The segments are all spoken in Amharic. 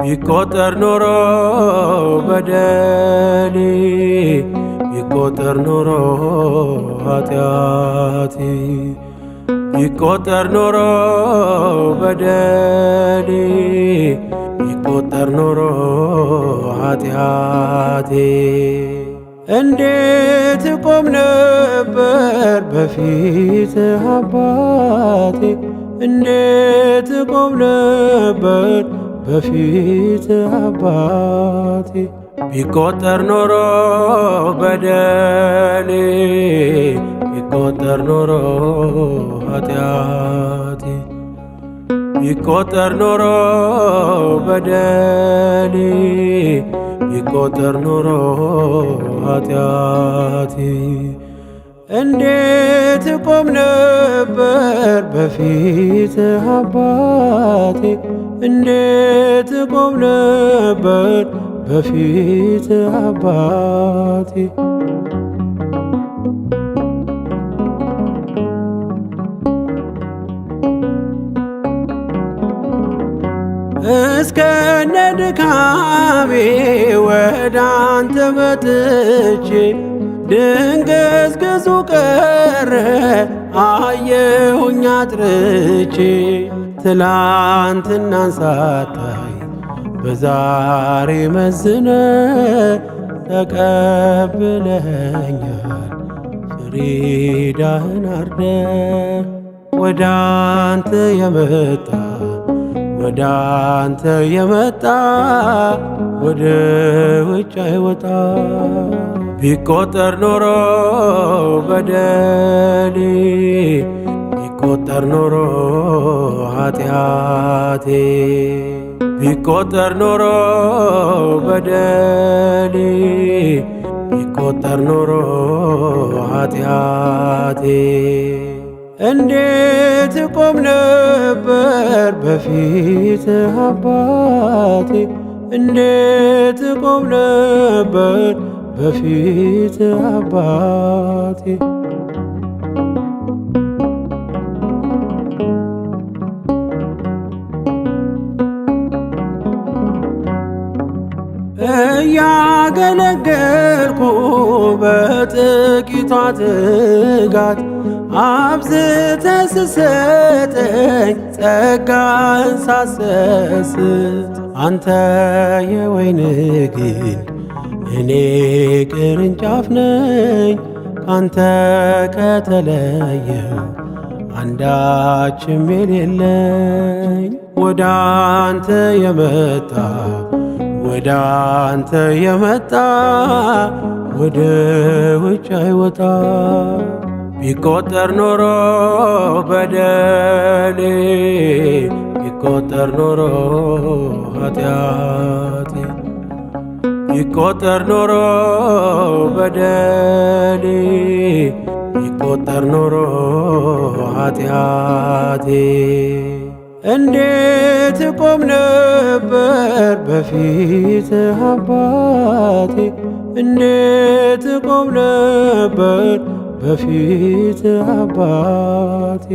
ቢቆጠር ኖሮ በደሌ ቢቆጠር ኖሮ ኃጢአቴ ቢቆጠር ኖሮ በደሌ ቢቆጠር ኖሮ ኃጢአቴ እንዴት ቆም ነበር በፊት አባቴ እንዴት ቆም ነበር በፊት አባቴ ቢቆጠር ኖሮ በደሌ ቢቆጠር ኖሮ ኃጢአቴ ቢቆጠር ኖሮ በደሌ ቢቆጠር ኖሮ ኃጢአቴ እንዴት ቆም ነበር በፊት አባቴ እንዴት ቆም ነበር በፊት አባቴ እስከነ ድካሜ ወደ አንተ መጥቼ ድንግዝግዙ ቀረ አየሁኝ አጥርቼ ትላንትናን ሳታይ በዛሬ መዝነ ተቀብለኸኛል ፍሪዳህን አርደ ወደ አንተ የመጣ ወደ አንተ የመጣ ወደ ውጭ አይወጣ ቢቆጠር ኖሮ በደሌ ቢቆጠር ኖሮ ኃጢአቴ ቢቆጠር ኖሮ በደሌ ቢቆጠር ኖሮ ኃጢአቴ እንዴት ቆም ነበር በፊት አባቴ እንዴት ቆም ነበር በፊት አባቴ እያገለገልኩ በጥቂቷ ትጋት አብዝተህ ስሰጠኝ ጸጋን ሳሰስት አንተ የወይን ግንድ እኔ ቅርንጫፍ ነኝ ካንተ ከተለየው አንዳችም የሌለኝ ወደ አንተ የመጣ ወደ አንተ የመጣ ወደ ውጭ አይወጣ ቢቆጠር ኖሮ በደሌ ቢቆጠር ኖሮ ኃጢአቴ ቢቆጠር ኖሮ በደሌ ቢቆጠር ኖሮ ኃጢአቴ እንዴት ቆም ነበር በፊት አባቴ እንዴት ቆም ነበር በፊት አባቴ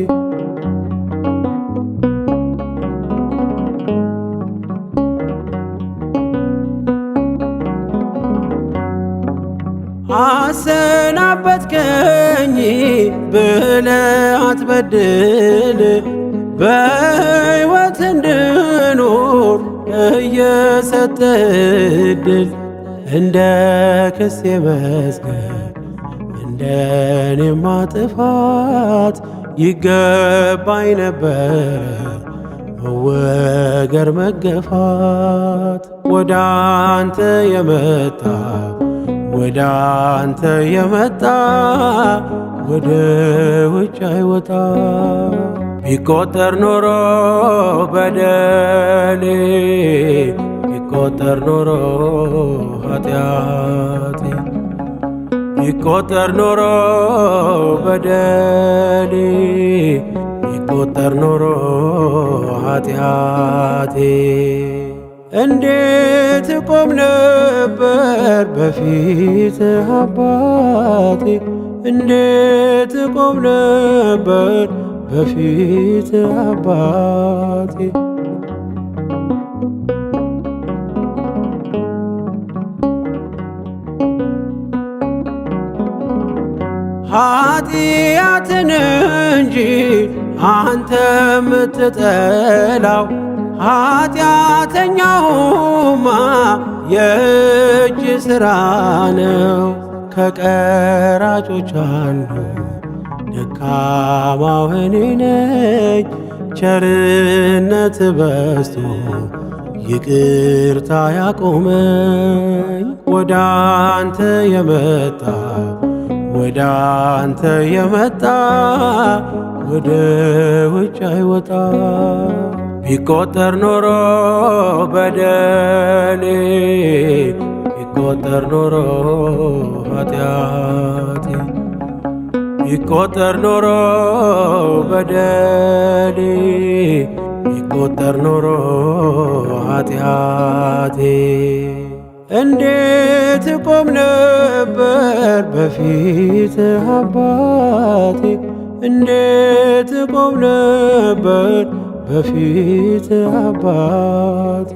አሰናበትከኝ ብለህ አትበድል በሕይወት እንድኖር እየሰጠህ ዕድል እንደ ክሴ መዝገብ እንደ እኔማ ጥፋት ይገባኝ ነበረ መወገር መገፋት ወደ አንተ የመጣ ወደ አንተ የመጣ ወደ ውጭ አይወጣ ቢቆጠር ኖሮ በደሌ ቢቆጠር ኖሮ ኃጢአቴ ቢቆጠር ኖሮ በደሌ ቢቆጠር ኖሮ ኃጢአቴ እንዴት ቆም ነበር በፊት አባቴ እንዴት ቆም ነበር በፊት አባቴ ኃጢአትን እንጂ አንተ የምትጠላው ኃጢአተኛውማ የእጅ ሥራ ነው። ከቀራጮች አንዱ ደካማው እኔ ነኝ። ቸርነት በዝቶ ይቅርታ ያቆመኝ ወደ አንተ የመጣ ወደ አንተ የመጣ ወደ ውጭ አይወጣ። ቢቆጠር ኖሮ በደሌ ቢቆጠር ኖሮ ኃጢአቴ ቢቆጠር ኖሮ በደሌ ቢቆጠር ኖሮ ኃጢአቴ እንዴት ቆም ነበር በፊትህ አባቴ እንዴት ቆም ነበር በፊትህ አባቴ።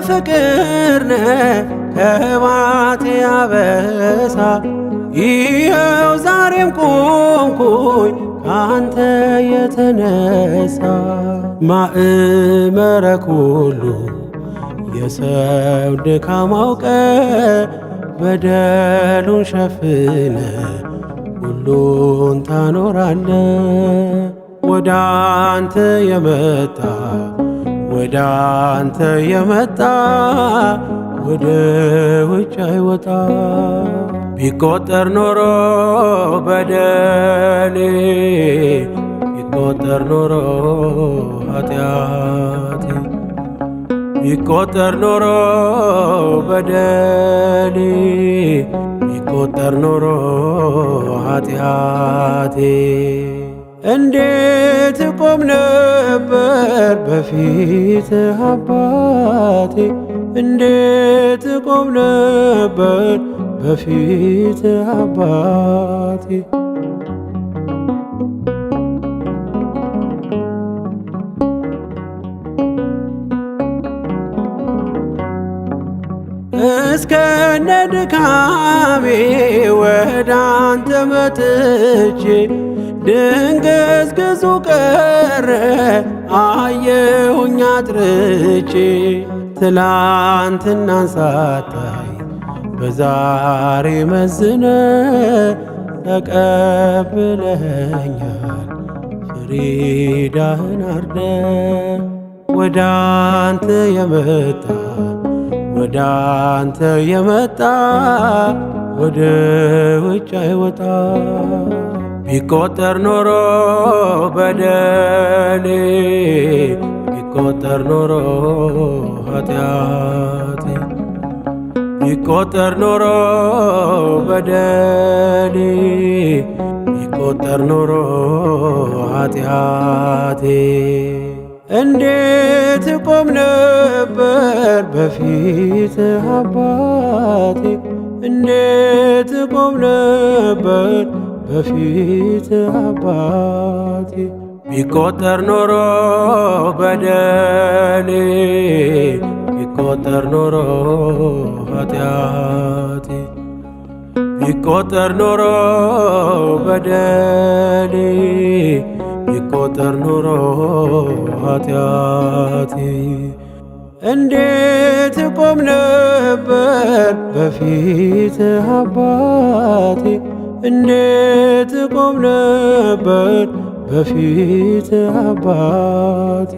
ፍቅር ነህ ከማቴ አበሳ ይኸው ዛሬም ቆምኩኝ ካንተ የተነሳ። ማእመረ ኩሉ የሰው ድካም አውቀ በደሉን ሸፍነ ሁሉን ታኖራለ። ወደ አንተ የመጣ ወደ አንተ የመጣ ወደ ውጭ አይወጣ። ቢቆጠር ኖሮ በደሌ ቢቆጠር ኖሮ ኃጢአቴ ቢቆጠር ኖሮ በደሌ ቢቆጠር ኖሮ ኃጢአቴ እንዴት ቆም ነበር በፊትህ አባቴ እንዴት ቆም ነበር በፊትህ አባቴ። እስከነ ድካሜ ወደ አንተ መጥቼ ድንግዝግዙ ቀረ አየሁኝ አጥርቼ። ትላንትናን ሳታይ በዛሬ መዝነ ተቀብለኸኛል ፍሪዳህን አርደ። ወደ አንተ የመጣ ወደ አንተ የመጣ ወደ ውጭ አይወጣ። ቢቆጠር ኖሮ በደሌ ቢቆጠር ኖሮ ኃጢአቴ ቢቆጠር ኖሮ በደሌ ቢቆጠር ኖሮ ኃጢአቴ እንዴት ቆም ነበር በፊትህ አባቴ እንዴት ቆም ነበር በፊትህ አባቴ። ቢቆጠር ኖሮ በደሌ ቢቆጠር ኖሮ ኃጢአቴ ቢቆጠር ኖሮ በደሌ ቢቆጠር ኖሮ ኃጢአቴ እንዴት ቆም ነበር በፊትህ አባቴ እንዴት ቆም ነበር በፊትህ አባቴ።